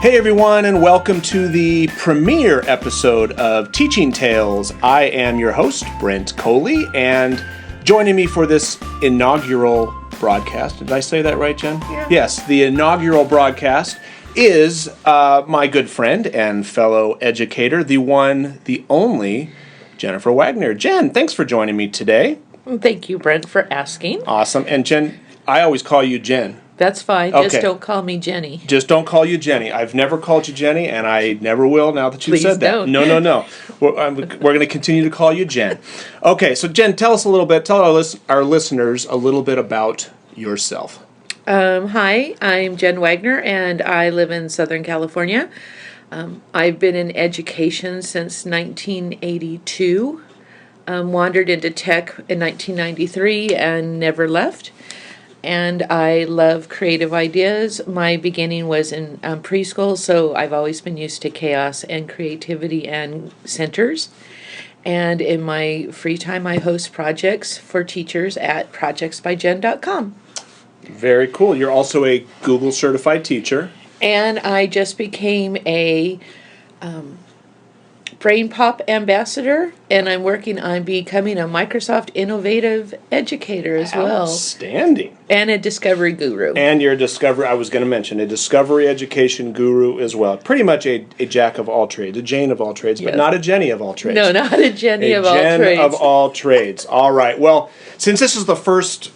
Hey everyone, and welcome to the premiere episode of Teaching Tales. I am your host, Brent Coley, and joining me for this inaugural broadcast, did I say that right, Jen? Yeah. Yes, the inaugural broadcast is my good friend and fellow educator, the one, the only, Jennifer Wagner. Jen, thanks for joining me today. Thank you, Brent, for asking. Awesome. And Jen, I always call you Jen. That's fine. Okay. Just don't call me Jenny. Just don't call you Jenny. I've never called you Jenny, and I never will now that you've said that. Don't. No. We're going to continue to call you Jen. Okay, so Jen, tell our listeners a little bit about yourself. Hi, I'm Jen Wagner, and I live in Southern California. I've been in education since 1982. Wandered into tech in 1993 and never left. And I love creative ideas. My beginning was in preschool, so I've always been used to chaos and creativity and centers. And in my free time, I host projects for teachers at projectsbyjen.com. Very cool. You're also a Google certified teacher. And I just became a BrainPOP Ambassador, and I'm working on becoming a Microsoft Innovative Educator as well. Outstanding. And a Discovery Guru. And you're a Discovery Education Guru as well. Pretty much a jack of all trades, a Jane of all trades, Yes. but not a Jenny of all trades. No, not a Jenny of all Jen trades. of all trades. All right. Well, since this is the first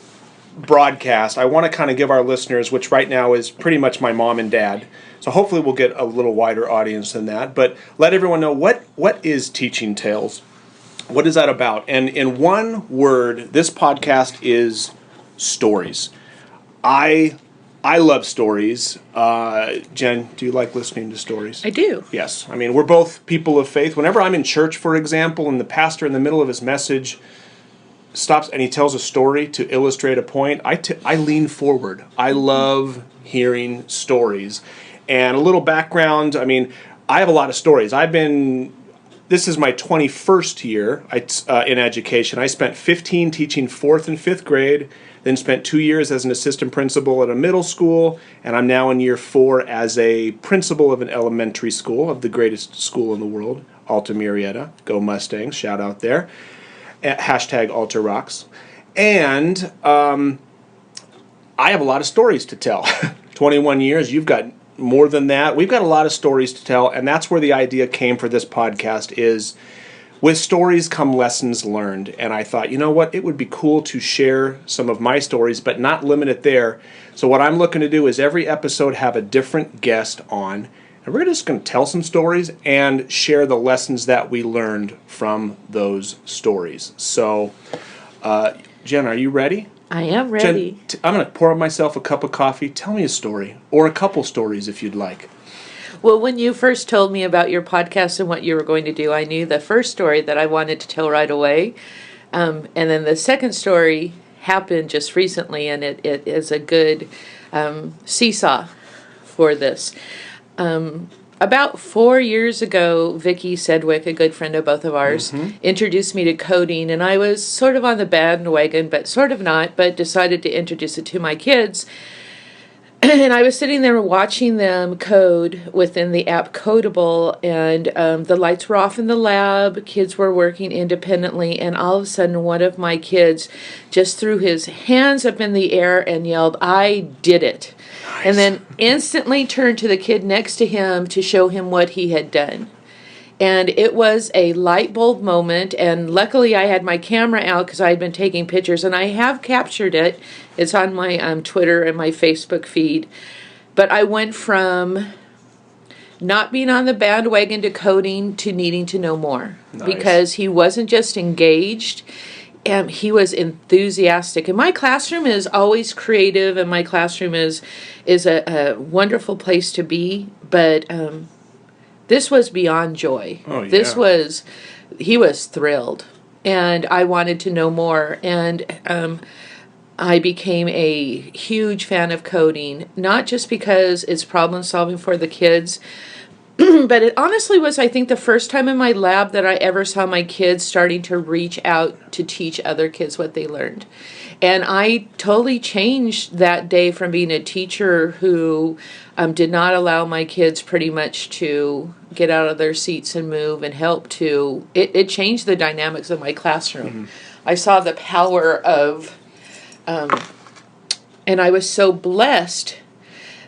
broadcast, I want to kind of give our listeners, which right now is pretty much my mom and dad, so hopefully we'll get a little wider audience than that, but let everyone know what is Teaching Tales. What is that about? And in one word, this podcast is stories. I love stories. Jen, do you like listening to stories? I do. Yes. I mean, we're both people of faith. Whenever I'm in church, for example, and the pastor in the middle of his message stops and he tells a story to illustrate a point, I lean forward. I love hearing stories. And a little background, I mean, I have a lot of stories. This is my 21st year in education. I spent 15 teaching 4th and 5th grade, then spent 2 years as an assistant principal at a middle school, and I'm now in year 4 as a principal of an elementary school, of the greatest school in the world, Alta Murrieta. Go Mustangs, shout out there. Hashtag Alta Rocks. And I have a lot of stories to tell. 21 years, you've got more than that. We've got a lot of stories to tell, and that's where the idea came for this podcast is with stories come lessons learned. And I thought, you know what, it would be cool to share some of my stories, but not limit it there. So what I'm looking to do is every episode have a different guest on, and we're just going to tell some stories and share the lessons that we learned from those stories. So, Jen, are you ready? I am ready. Jen, I'm going to pour myself a cup of coffee. Tell me a story, or a couple stories if you'd like. Well, when you first told me about your podcast and what you were going to do, I knew the first story that I wanted to tell right away. And then the second story happened just recently, and it is a good seesaw for this. About 4 years ago, Vicki Sedgwick, a good friend of both of ours, introduced me to coding, and I was sort of on the bandwagon, but sort of not, but decided to introduce it to my kids. And I was sitting there watching them code within the app Codable, and the lights were off in the lab, kids were working independently, and all of a sudden one of my kids just threw his hands up in the air and yelled, "I did it." Nice. And then instantly turned to the kid next to him to show him what he had done. And it was a light bulb moment, and luckily I had my camera out because I had been taking pictures, and I have captured it. It's on my Twitter and my Facebook feed. But I went from not being on the bandwagon to coding to needing to know more. Nice. Because he wasn't just engaged, he was enthusiastic. And my classroom is always creative, and my classroom is a wonderful place to be, but this was beyond joy. Oh, yeah. He was thrilled, and I wanted to know more, and I became a huge fan of coding, not just because it's problem solving for the kids, But it honestly was, I think, the first time in my lab that I ever saw my kids starting to reach out to teach other kids what they learned. And I totally changed that day from being a teacher who did not allow my kids pretty much to get out of their seats and move and help to, it changed the dynamics of my classroom. Mm-hmm. I saw the power of, and I was so blessed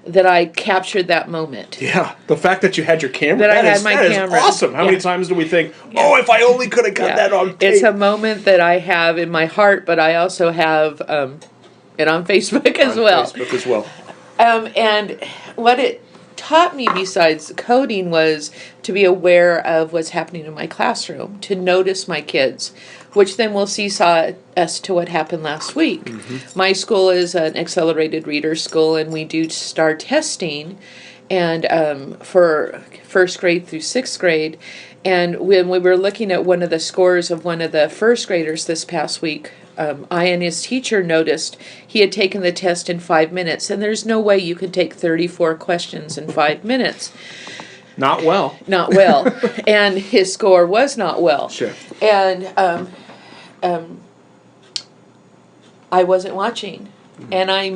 that I captured that moment. Yeah, the fact that you had your camera. That I had my camera. Is awesome. How many times do we think, oh, if I only could have got that on tape. It's a moment that I have in my heart, but I also have it on Facebook as well. Facebook as well. And what it taught me besides coding was to be aware of what's happening in my classroom, to notice my kids, which then will seesaw us to what happened last week. Mm-hmm. My school is an accelerated reader school, and we do STAR testing, and for first grade through sixth grade. And when we were looking at one of the scores of one of the first graders this past week, I and his teacher noticed he had taken the test in 5 minutes, and there's no way you could take 34 questions in 5 minutes. Not well. Not well. And his score was not well. Sure. And I wasn't watching. And I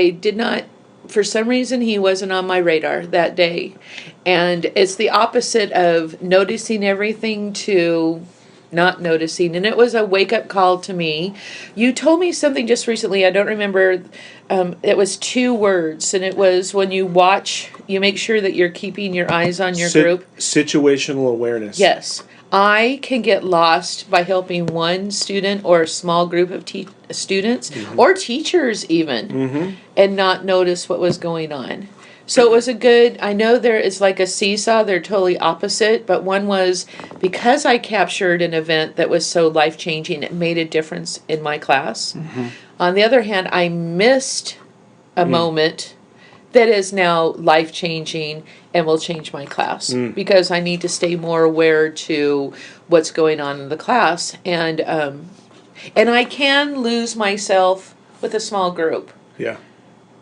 did not, for some reason, he wasn't on my radar that day. And it's the opposite of noticing everything to not noticing. And it was a wake-up call to me. You told me something just recently, I don't remember, it was 2 words, and it was when you watch, you make sure that you're keeping your eyes on your group. Situational awareness. Yes. I can get lost by helping one student or a small group of students, mm-hmm. or teachers even, mm-hmm. and not notice what was going on. So it was I know there is like a seesaw, they're totally opposite, but one was because I captured an event that was so life-changing, it made a difference in my class. Mm-hmm. On the other hand, I missed a moment that is now life-changing and will change my class because I need to stay more aware to what's going on in the class. And I can lose myself with a small group. Yeah.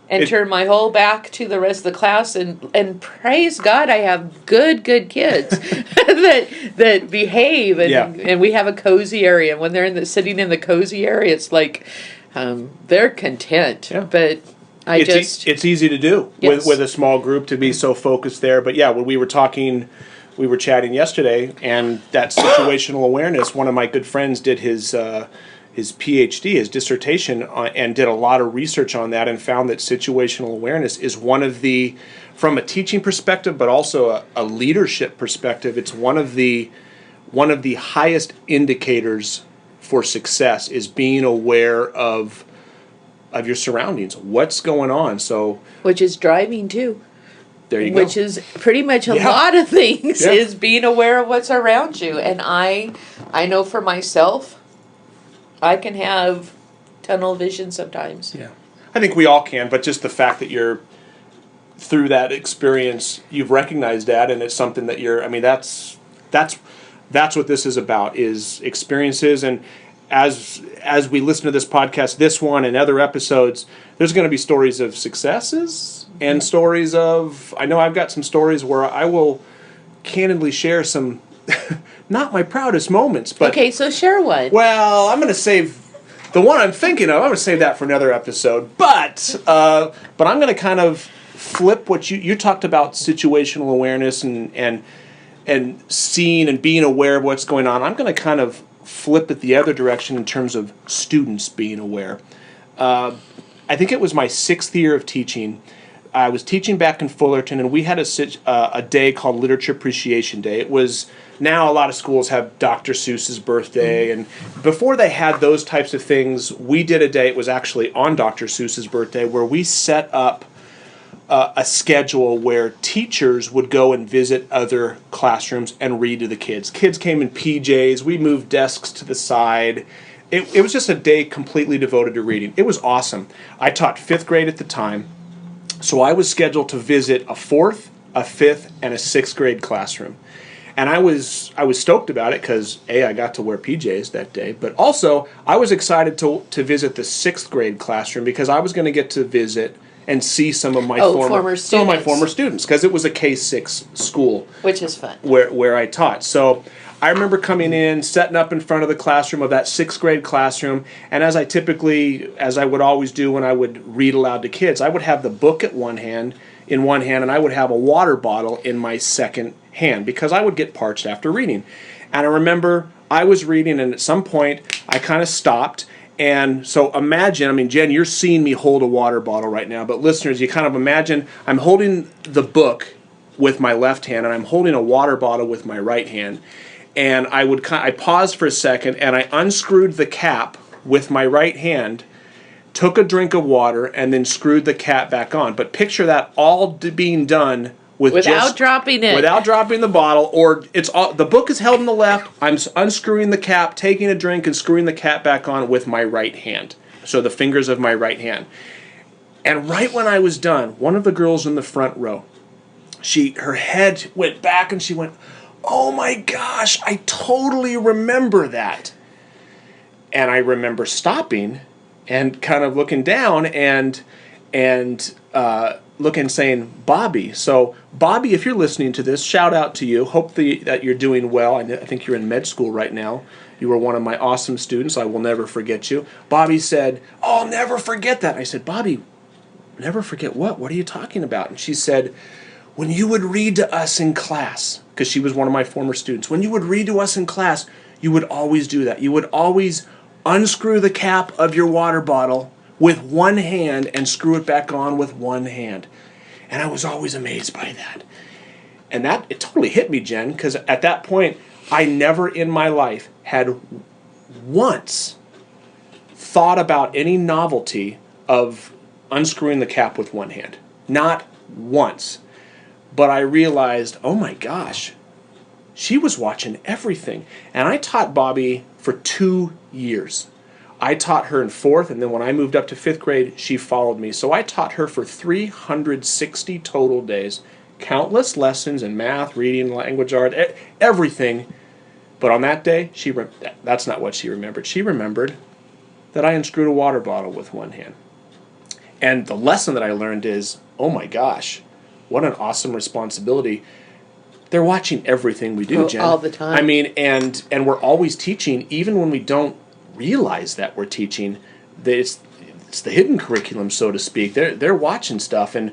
And turn my whole back to the rest of the class, and praise God, I have good kids that behave, and we have a cozy area. And when they're sitting in the cozy area, it's like they're content. Yeah. But it's easy to do with a small group to be so focused there. But yeah, when we were chatting yesterday, and that situational awareness. One of my good friends did his PhD, his dissertation, and did a lot of research on that, and found that situational awareness is one of the, from a teaching perspective, but also a leadership perspective, it's one of the highest indicators for success is being aware of your surroundings, what's going on. So, which is driving too. There you go. Which is pretty much a lot of things is being aware of what's around you, and I know for myself, I can have tunnel vision sometimes. Yeah, I think we all can, but just the fact that you're, through that experience, you've recognized that, and it's something that that's what this is about, is experiences. And as we listen to this podcast, this one and other episodes, there's going to be stories of successes and stories of, I know I've got some stories where I will candidly share some not my proudest moments, but... Okay, so share one. Well, I'm going to save... The one I'm thinking of, I'm going to save that for another episode. But I'm going to kind of flip what you talked about, situational awareness and seeing and being aware of what's going on. I'm going to kind of flip it the other direction in terms of students being aware. I think it was my 6th year of teaching. I was teaching back in Fullerton, and we had a day called Literature Appreciation Day. It was... Now a lot of schools have Dr. Seuss's birthday, and before they had those types of things, we did a day, it was actually on Dr. Seuss's birthday, where we set up a schedule where teachers would go and visit other classrooms and read to the kids. Kids came in PJs, we moved desks to the side. It was just a day completely devoted to reading. It was awesome. I taught 5th grade at the time, so I was scheduled to visit a 4th, a 5th, and a 6th grade classroom. And I was stoked about it because, A, I got to wear PJs that day, but also I was excited to visit the 6th grade classroom because I was going to get to visit and see some of my former students, because it was a K-6 school, which is fun, where I taught. So I remember coming in, setting up in front of the classroom of that 6th grade classroom, and as I would always do when I would read aloud to kids, I would have the book in one hand, and I would have a water bottle in my second hand, because I would get parched after reading. And I remember I was reading, and at some point I kind of stopped. And so imagine, Jen, you're seeing me hold a water bottle right now, but listeners, you kind of imagine I'm holding the book with my left hand, and I'm holding a water bottle with my right hand. And I paused for a second, and I unscrewed the cap with my right hand, took a drink of water, and then screwed the cap back on. But picture that all being done without dropping it, without dropping the bottle. Or the book is held in the left. I'm unscrewing the cap, taking a drink, and screwing the cap back on with my right hand. So the fingers of my right hand. And right when I was done, one of the girls in the front row, her head went back, and she went, "Oh my gosh, I totally remember that." And I remember stopping and kind of looking down and looking, saying, "Bobby." So Bobby, if you're listening to this, shout out to you. Hope that you're doing well. I think you're in med school right now. You were one of my awesome students. I will never forget you. Bobby said, "Oh, I'll never forget that." I said, "Bobby, never forget what? What are you talking about?" And she said, "When you would read to us in class," because she was one of my former students, "when you would read to us in class, you would always do that. You would always unscrew the cap of your water bottle with one hand and screw it back on with one hand." And I was always amazed by that. And it totally hit me, Jen, because at that point, I never in my life had once thought about any novelty of unscrewing the cap with one hand. Not once. But I realized, oh my gosh, she was watching everything. And I taught Bobby for 2 years. I taught her in 4th, and then when I moved up to 5th grade, she followed me. So I taught her for 360 total days, countless lessons in math, reading, language art, everything. But on that day, that's not what she remembered. She remembered that I unscrewed a water bottle with one hand. And the lesson that I learned is, oh my gosh, what an awesome responsibility. They're watching everything we do, Jen. All the time. And we're always teaching, even when we don't realize that we're teaching. It's the hidden curriculum, so to speak. They're watching stuff. And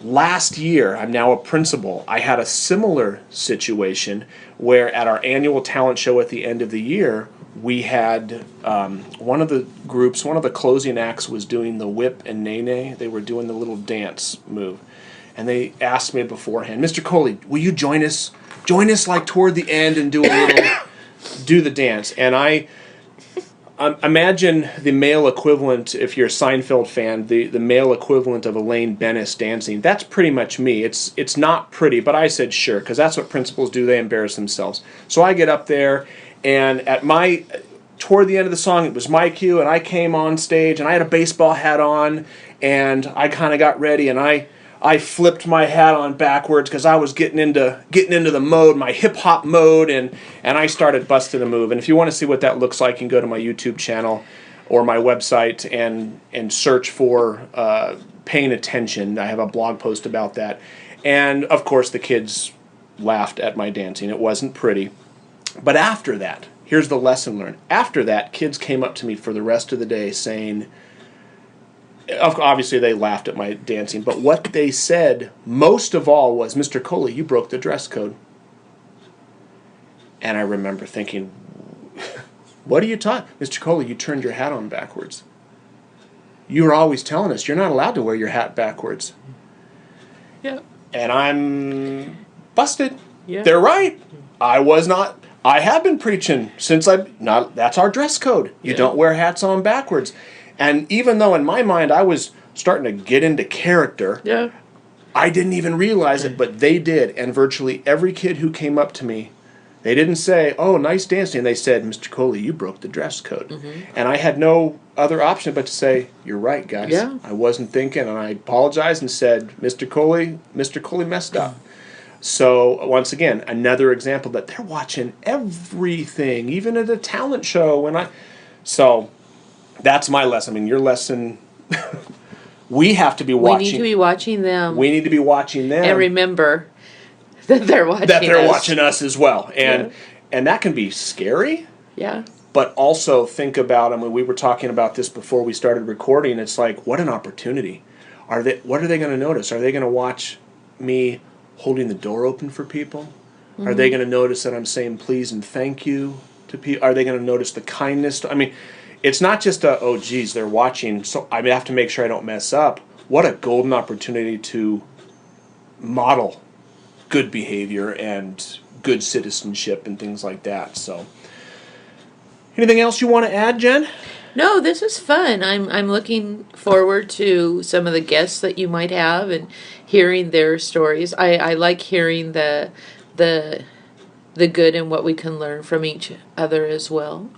last year, I'm now a principal, I had a similar situation where at our annual talent show at the end of the year, we had one of the closing acts was doing the whip and nay-nay. They were doing the little dance move. And they asked me beforehand, "Mr. Coley, will you join us? Join us like toward the end and do the dance." And I imagine the male equivalent, if you're a Seinfeld fan, the male equivalent of Elaine Bennis dancing. That's pretty much me. It's not pretty, but I said sure, because that's what principals do. They embarrass themselves. So I get up there, and toward the end of the song, it was my cue, and I came on stage, and I had a baseball hat on, and I kind of got ready, and I flipped my hat on backwards because I was getting into the mode, my hip-hop mode, and I started busting a move. And if you want to see what that looks like, you can go to my YouTube channel or my website and search for Paying Attention. I have a blog post about that. And, of course, the kids laughed at my dancing. It wasn't pretty. But after that, here's the lesson learned. After that, kids came up to me for the rest of the day saying, obviously they laughed at my dancing, but what they said most of all was, "Mr. Coley, you broke the dress code." And I remember thinking, "What are you taught? Mr. Coley, you turned your hat on backwards. You were always telling us you're not allowed to wear your hat backwards." Yeah. And I'm busted. Yeah. They're right. I have been preaching since that's our dress code. You don't wear hats on backwards. And even though in my mind I was starting to get into character, I didn't even realize it, but they did. And virtually every kid who came up to me, they didn't say, "Oh, nice dancing." They said, "Mr. Coley, you broke the dress code." Mm-hmm. And I had no other option but to say, "You're right, guys. Yeah. I wasn't thinking." And I apologized and said, Mr. Coley messed up." So, once again, another example that they're watching everything, even at a talent show. So, that's my lesson. Your lesson We have to be We watching. need to be watching them. We need to be watching them. And remember that they're watching us as well. And that can be scary. Yeah. But also think about, I mean, we were talking about this before we started recording. It's like, what an opportunity. What are they going to notice? Are they going to watch me holding the door open for people? Mm-hmm. Are they going to notice that I'm saying please and thank you to people? Are they going to notice the kindness? I mean, it's not just oh, geez, they're watching, so I have to make sure I don't mess up. What a golden opportunity to model good behavior and good citizenship and things like that. So, anything else you want to add, Jen? No, this is fun. I'm looking forward to some of the guests that you might have and hearing their stories. I like hearing the good and what we can learn from each other as well.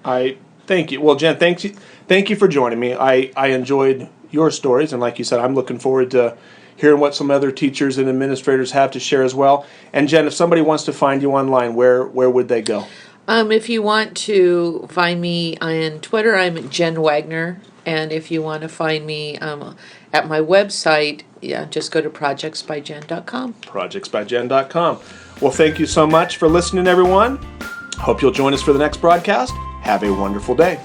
Thank you. Well, Jen, thank you for joining me. I enjoyed your stories, and like you said, I'm looking forward to hearing what some other teachers and administrators have to share as well. And Jen, if somebody wants to find you online, where would they go? If you want to find me on Twitter, I'm Jen Wagner. And if you want to find me at my website, just go to projectsbyjen.com. Projectsbyjen.com. Well, thank you so much for listening, everyone. Hope you'll join us for the next broadcast. Have a wonderful day.